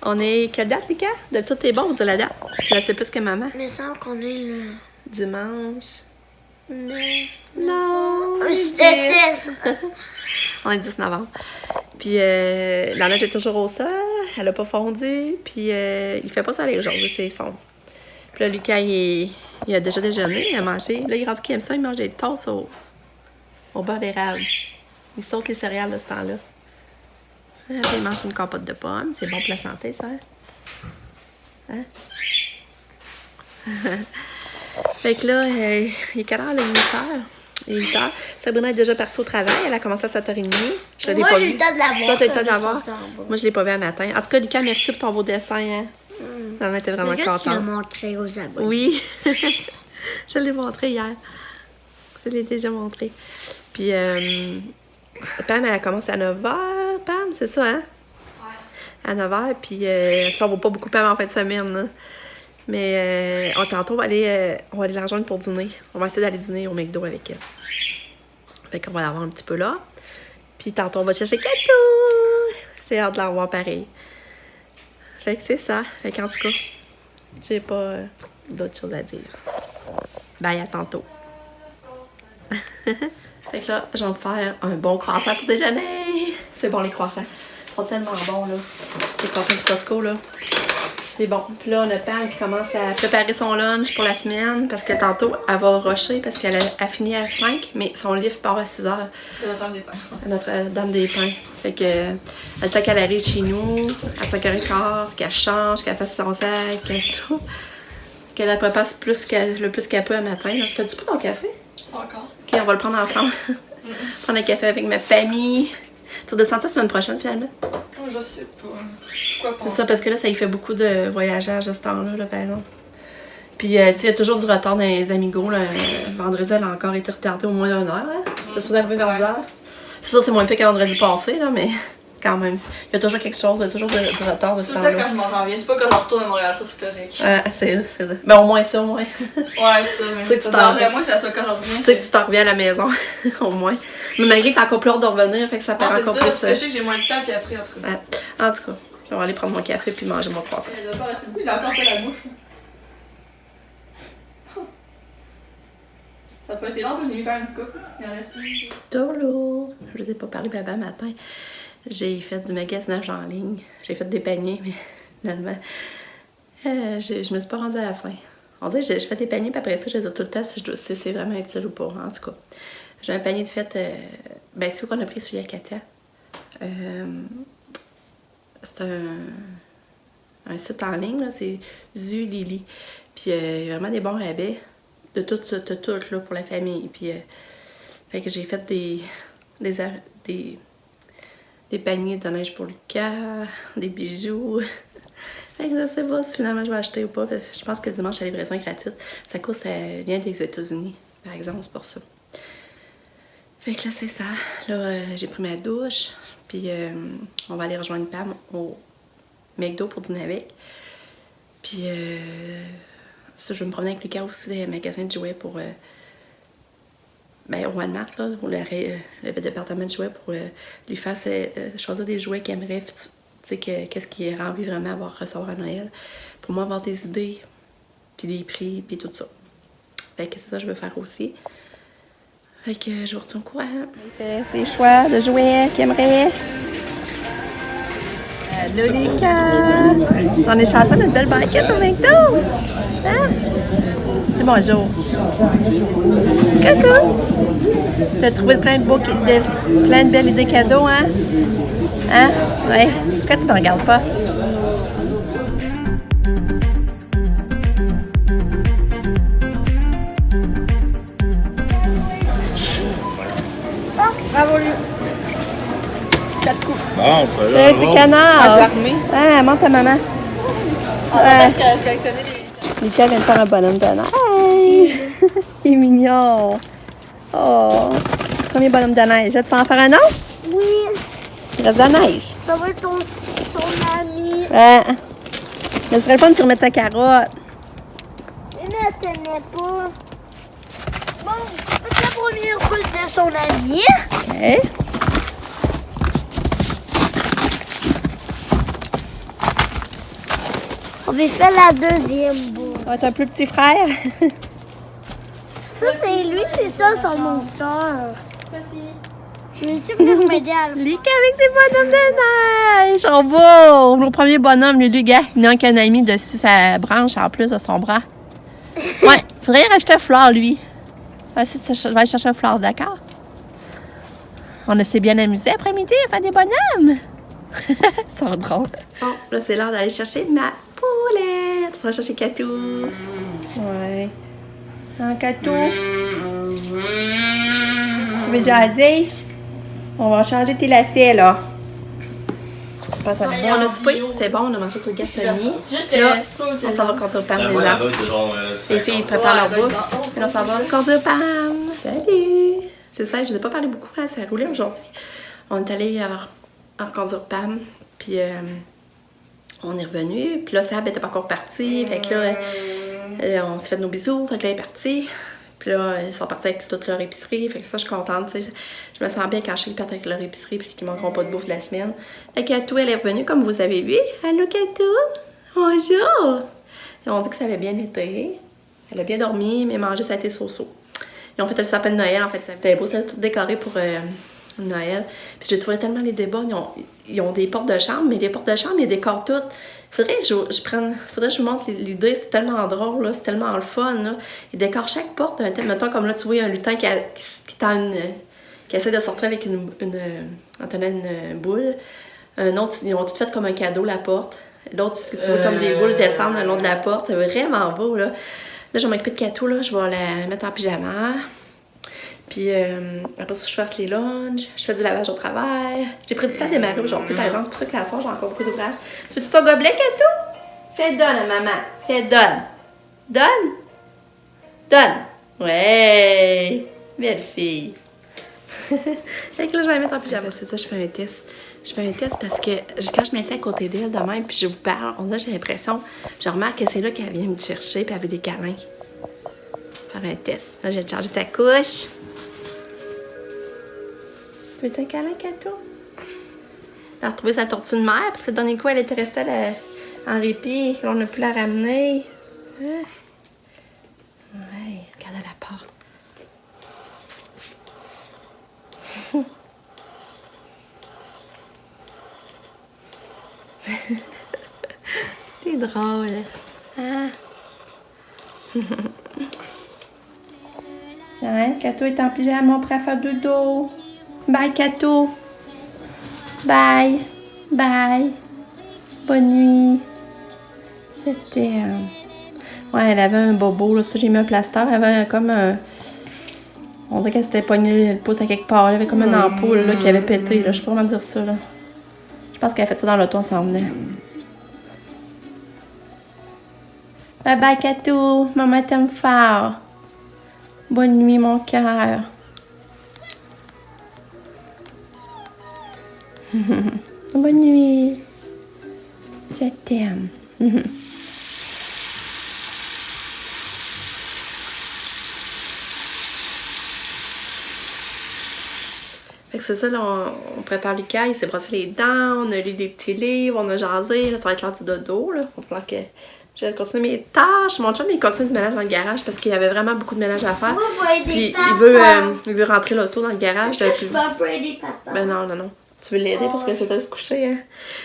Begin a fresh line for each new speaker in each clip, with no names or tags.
On est quelle date, Lucas? D'habitude, t'es bon, on dit la date. Tu la sais plus que maman.
Il me semble qu'on est le...
Dimanche.
9...
Non! On est 10 novembre. Puis la neige est toujours au sol, elle a pas fondu, puis il fait pas soleil aujourd'hui, c'est sombre. Puis là, Lucas, il a déjà déjeuné, il a mangé. Là, il est rendu qu'il aime ça, il mange des toasts au beurre d'érable. Il saute les céréales de ce temps-là. Puis il mange une compote de pommes, c'est bon pour la santé, ça. Hein? Fait que là, il est quelle heure, là, 8h? Il est 8h. Sabrina est déjà partie au travail. Elle a commencé à 7h30. Je l'ai pas
j'ai eu
vue.
le temps de la voir.
Toi, t'as eu le temps de la voir? Moi, je l'ai pas vue à matin. En tout cas, Lucas, merci pour ton beau dessin. Hein? Maman était vraiment contente.
Tu l'as montré aux abonnés.
Oui. Je l'ai montré hier. Je l'ai déjà montré. Puis, Pam, elle a commencé à 9h. Pam, c'est ça, hein? Ouais. À 9h. Puis, ça, on va pas beaucoup Pam en fin de semaine, là. Mais tantôt, on va aller la rejoindre pour dîner. On va essayer d'aller dîner au McDo avec elle. Fait qu'on va la voir un petit peu là. Puis tantôt, on va chercher Kato! J'ai hâte de la revoir pareil. Fait que c'est ça. Fait qu'en tout cas, j'ai pas d'autres choses à dire. Bye, à tantôt. Fait que là, je vais me faire un bon croissant pour déjeuner. C'est bon, les croissants. Ils sont tellement bons, là. Les croissants du Costco, là. C'est bon. Puis là, on a Pam qui commence à préparer son lunch pour la semaine parce que tantôt, elle va rusher parce qu'elle a fini à 5, mais son livre part à 6h.
Notre-Dame des Pins.
Notre-Dame des Pins. Fait que, le temps qu'elle arrive chez nous, à 5h15, qu'elle change, qu'elle fasse son sac, qu'elle soupe, qu'elle la prépare le plus qu'elle peut un matin. T'as-tu pris ton café?
Pas encore.
Ok, on va le prendre ensemble. Prendre un café avec ma famille. Tu redescends la semaine prochaine, finalement?
Oh, je sais pas. Pourquoi pas?
C'est ça, parce que là, ça y fait beaucoup de voyageurs à ce temps-là, là, par exemple. Puis, tu sais, il y a toujours du retard dans les Amigos. Là. Vendredi, elle a encore été retardée au moins d'1 heure. Hein? C'est supposé arriver vers 10h. C'est sûr, c'est moins pire qu'à vendredi passé, là, mais quand même, il y a toujours quelque chose, il y a toujours du retard de ce
C'est
temps-là.
tout quand je m'en viens. C'est pas quand je retourne à Montréal, ça c'est correct.
C'est ça. Ben, au moins ça, au moins.
Ouais, ça, mais
C'est que
ça
tu t'en
dérangerait moins que ça soit quand je reviens.
Tu sais que tu t'en reviens à la maison, au moins. Mais malgré que t'as encore plus hâte de revenir, fait que ça
Non,
paraît
c'est
encore
ça,
plus.
parce que je sais que j'ai moins de temps, puis après, en tout cas.
Ouais. En tout cas, je vais aller prendre mon café puis manger mon croissant.
Il doit pas rester beaucoup, il a encore fait la bouche. Ça n'a pas été long, mais j'ai mis quand même une coupe. Il en reste une.
Tolo! Je vous ai pas parlé baba matin. J'ai fait du magasinage en ligne. J'ai fait des paniers, mais finalement, je me suis pas rendue à la fin. On dirait que je fais des paniers, puis après ça, je les ai tout le temps si c'est vraiment utile ou pas. En tout cas, j'ai un panier de fête. Ben, c'est où qu'on a pris celui à Katia. C'est un site en ligne, là, c'est Zulily. Puis il y a vraiment des bons rabais de tout là, pour la famille. Puis fait que j'ai fait des paniers de neige pour Lucas, des bijoux. Fait que je sais pas si finalement je vais acheter ou pas. Parce que je pense que dimanche, la livraison est gratuite. Ça coûte, ça vient des États-Unis, par exemple, c'est pour ça. Fait que là, c'est ça. Là, j'ai pris ma douche. Puis on va aller rejoindre Pam au McDo pour dîner avec. Puis ça, je vais me promener avec Lucas aussi des magasins de jouets pour... au Walmart, là, pour le département de jouets, pour lui faire choisir des jouets qu'il aimerait, tu sais, qu'est-ce qu'il aurait envie vraiment d'avoir recevoir à Noël. Pour moi, avoir des idées, puis des prix, puis tout ça. Fait que c'est ça que je veux faire aussi. Fait que je vous retiens au courant. Ses choix de jouets qu'il aimerait. Allô, Lucas! On est chanceux d'une belle banquette au McDo! Hein? Dis bonjour! Coucou! T'as trouvé plein de belles idées cadeaux, hein? Hein? Ouais. Pourquoi tu me regardes pas? Bravo, lui! 4 coups.
Bon, ça
C'est un petit canard!
l'armée.
Ah, monte ta maman.
Qu'elle collectionnait les...
Lucas vient de faire un bonhomme de neige. Il est mignon. Oh, premier bonhomme de neige. Tu vas en faire un autre?
Oui,
Il reste de la neige.
ça va être son ami.
Ouais. Mais ce serait le fun de remettre sa carotte.
Il ne tenait pas. Bon, c'est la première couche de son ami.
OK.
On va faire la deuxième boule.
Ça va être un plus petit frère.
Ça, c'est lui, c'est ça, son moteur. Je vais venir m'aider à le
Lika avec ses bonhommes de neige. On va au premier bonhomme, lui, gars. Il n'a qu'un ami dessus sa branche en plus de son bras. Ouais, faudrait rajouter un fleur, lui. Je vais aller chercher un fleur, d'accord? On s'est bien amusé après-midi à faire des bonhommes. Ils sont drôles. Bon, là, c'est l'heure d'aller chercher ma poulette. On va chercher Katou. Ouais. Katou. Tu veux jaser? On va changer tes lacets, là. Bon, le souper, c'est bon, on a mangé tout le gastronomie. Là, on s'en va conduire au PAM déjà. Les filles préparent leur bouffe. Et là, on s'en va conduire au PAM. Salut! C'est ça, je ne ai pas parlé beaucoup, hein, ça a roulé aujourd'hui. On est allé en conduire au PAM, puis on est revenu. Puis là, Sab n'était pas encore parti, fait que là, on s'est fait nos bisous, fait que là, elle est partie. Puis là, ils sont partis avec toute leur épicerie. Fait que ça, je suis contente, tu sais. Je me sens bien quand je partent avec leur épicerie puis qu'ils manqueront pas de bouffe de la semaine. Fait que Katou, elle est revenue, comme vous avez vu. Allô, Katou! Bonjour! Et on dit que ça avait bien été. Elle a bien dormi, mais manger, ça a été so-so. Ils ont fait le sapin de Noël, en fait. C'était beau, ça a tout décoré pour Noël. Puis j'ai trouvé tellement les débats. Ils ont des portes de chambre, mais les portes de chambre, ils décorent toutes. Faudrait que je vous montre l'idée, c'est tellement drôle, là, c'est tellement le fun. Là. Ils décorent chaque porte d'un thème. Mettons, comme là, tu vois, il y a un lutin qui essaie de sortir avec en tenant une boule. Un autre, ils ont tout fait comme un cadeau, la porte. L'autre, c'est que tu vois comme des boules descendre le long de la porte. C'est vraiment beau, là. Là, je vais m'occuper de Katou, là. Je vais la mettre en pyjama. Puis après ça, je fasse les lunchs, je fais du lavage au travail. J'ai pris du temps à démarrer aujourd'hui, par exemple. C'est pour ça que la soirée, j'ai encore beaucoup d'ouvrages. Tu veux-tu ton gobelet, Katou? Fais donne à maman. Fais donne. Donne. Donne. Ouais. Belle fille. Fait que là, je vais la mettre en pyjama. C'est ça, je fais un test. Je fais un test parce que quand je m'assieds à côté d'elle de même, puis je vous parle, j'ai l'impression, je remarque que c'est là qu'elle vient me chercher, puis elle veut des câlins. Faire un test. Là, je vais te charger sa couche. Tu veux un câlin, Katou? Elle a retrouvé sa tortue de mer, parce que le dernier coup, elle était restée en répit, on a pu la ramener. Ouais, regarde la part. T'es drôle. Ah. Tiens, Katou est en pyjama prêt à faire dodo. Bye, Katou. Bye. Bye. Bonne nuit. C'était... Ouais, elle avait un bobo, là. Ça, j'ai mis un plaster. Elle avait comme un... On dirait qu'elle s'était pognée le pouce à quelque part. Elle avait comme une ampoule, là, qui avait pété, là. Je sais pas comment dire ça, là. Je pense qu'elle a fait ça dans l'auto, on s'en venait. Bye bye, Katou. Maman t'aime fort. Bonne nuit, mon cœur. Bonne nuit. Je t'aime. Fait que c'est ça, là, on prépare Lucas, il s'est brossé les dents, on a lu des petits livres, on a jasé, là, ça va être l'heure du dodo, là. Il va falloir que je continue mes tâches. Mon chum, il continue du ménage dans le garage parce qu'il y avait vraiment beaucoup de ménage à faire.
Moi, je vais aider
Puis
papa.
il veut rentrer l'auto dans le garage.
Je peux un peu aider papa.
Ben non. Tu veux l'aider parce que c'est à se coucher, hein.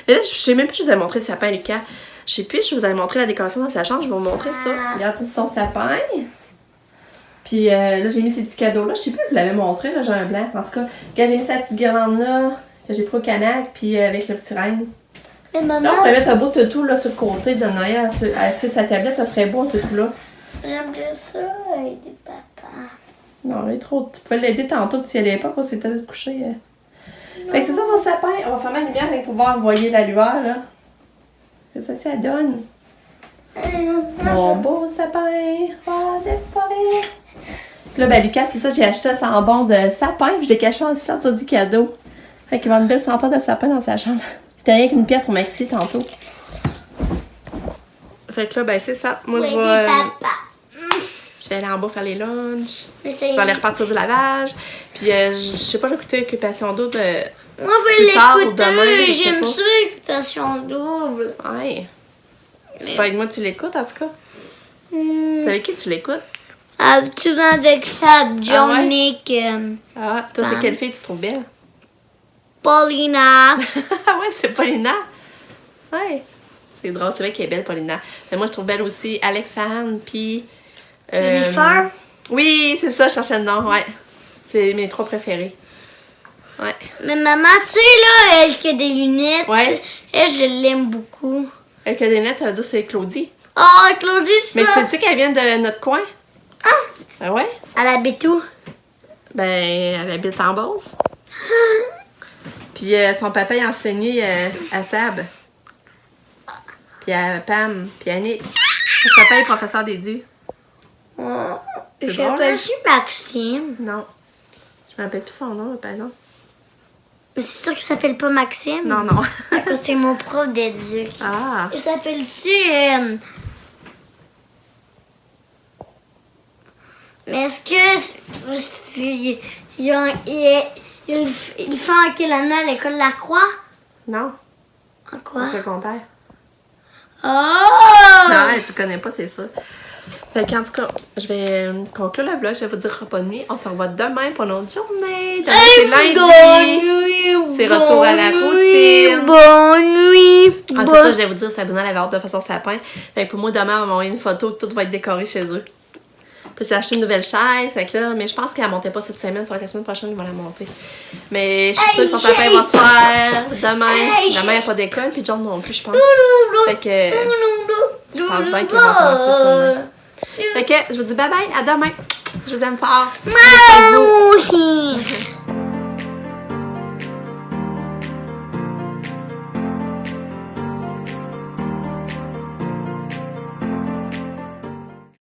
Mais là, je sais même plus si je vous ai montré le sapin, Lucas. Je sais plus, je vous avais montré la décoration dans sa chambre, je vais vous montrer ça. Regarde, c'est son sapin. Puis là, j'ai mis ces petits cadeaux-là. Je sais plus, je vous l'avais montré, là, j'ai un blanc. En tout cas, quand j'ai mis sa petite guirlande-là, que j'ai pris au canac, puis avec le petit renne.
Mais maman...
Là, on pourrait mettre un beau toutou là, sur le côté de Noël, sur sa tablette, ça serait beau, un toutou là.
J'aimerais ça aider papa.
Non, il est trop... Tu pouvais l'aider tantôt, tu y allais pas parce que c'était couché. Fait que c'est ça son sapin. On va faire ma lumière pour pouvoir envoyer la lueur, là. C'est ça, ça donne. Mon beau sapin, oh, des forêts. Puis là, ben Lucas, c'est ça, j'ai acheté un sambon de sapin, puis je l'ai caché en dessous du cadeau. Fait qu'il va avoir une belle senteur de sapin dans sa chambre. C'était rien qu'une pièce au maxi tantôt. Fait que là, ben c'est ça. Moi, je vais aller en bas faire les lunchs. Je vais aller repartir du lavage. Puis, je sais pas, j'ai écouté Occupation Double.
Moi, je vais l'écouter. J'aime ça, Occupation Double.
Ouais. C'est pas avec moi que tu l'écoutes, en tout cas. C'est avec qui tu l'écoutes?
Habituellement avec ça, Johnny,
Ah, toi, c'est quelle fille tu trouves belle?
Paulina.
Ah ouais, c'est Paulina. Ouais. C'est drôle, c'est vrai qu'elle est belle, Paulina. Mais moi, je trouve belle aussi Alexandre, puis...
Jennifer.
Oui, c'est ça, je cherchais le nom, ouais. C'est mes 3 préférés. Ouais.
Mais maman, tu sais, là, elle qui a des lunettes,
Ouais.
elle, je l'aime beaucoup.
Elle qui a des lunettes, ça veut dire que c'est Claudie.
Oh, Claudie, ça!
Mais sais-tu qu'elle vient de notre coin?
Ah!
Ben ouais.
Elle habite où?
Ben, elle habite en Beauce. Puis son papa, il enseignait à Sab. Puis à Pam, puis à Nick. Son papa est professeur d'édu.
Oh,
C'est
je
drôle,
m'appelle Maxime.
Non. Je me rappelle plus son nom, là, par exemple.
Mais c'est sûr qu'il s'appelle pas Maxime.
Non, non.
Parce que c'est mon prof d'éduc.
Ah.
Il s'appelle-tu... Mais est-ce que... Il fait en quelle année à l'école Lacroix?
Non,
En quoi?
au secondaire.
Oh!
Non, tu connais pas, c'est ça. Fait qu'en tout cas, je vais conclure le vlog. Je vais vous dire repas de nuit. On se revoit demain pour notre journée. Demain, c'est lundi. C'est retour à la routine.
Bonne nuit.
Ah, c'est ça, je vais vous dire, Sabrina, elle avait hâte de façon sapin. Fait que pour moi, demain, on va m'envoyer une photo que tout va être décoré chez eux. Puis j'ai acheté une nouvelle chaise, fait que là, mais je pense qu'elle ne montait pas cette semaine, ça va être la semaine prochaine, ils vont la monter. Mais je suis sûre que son sapin va se faire demain. Demain, il n'y a pas d'école, puis John non plus, je pense. Fait que je pense bien qu'ils vont commencer ça demain. Fait que je vous dis bye bye, à demain. Je vous aime fort.
Maman.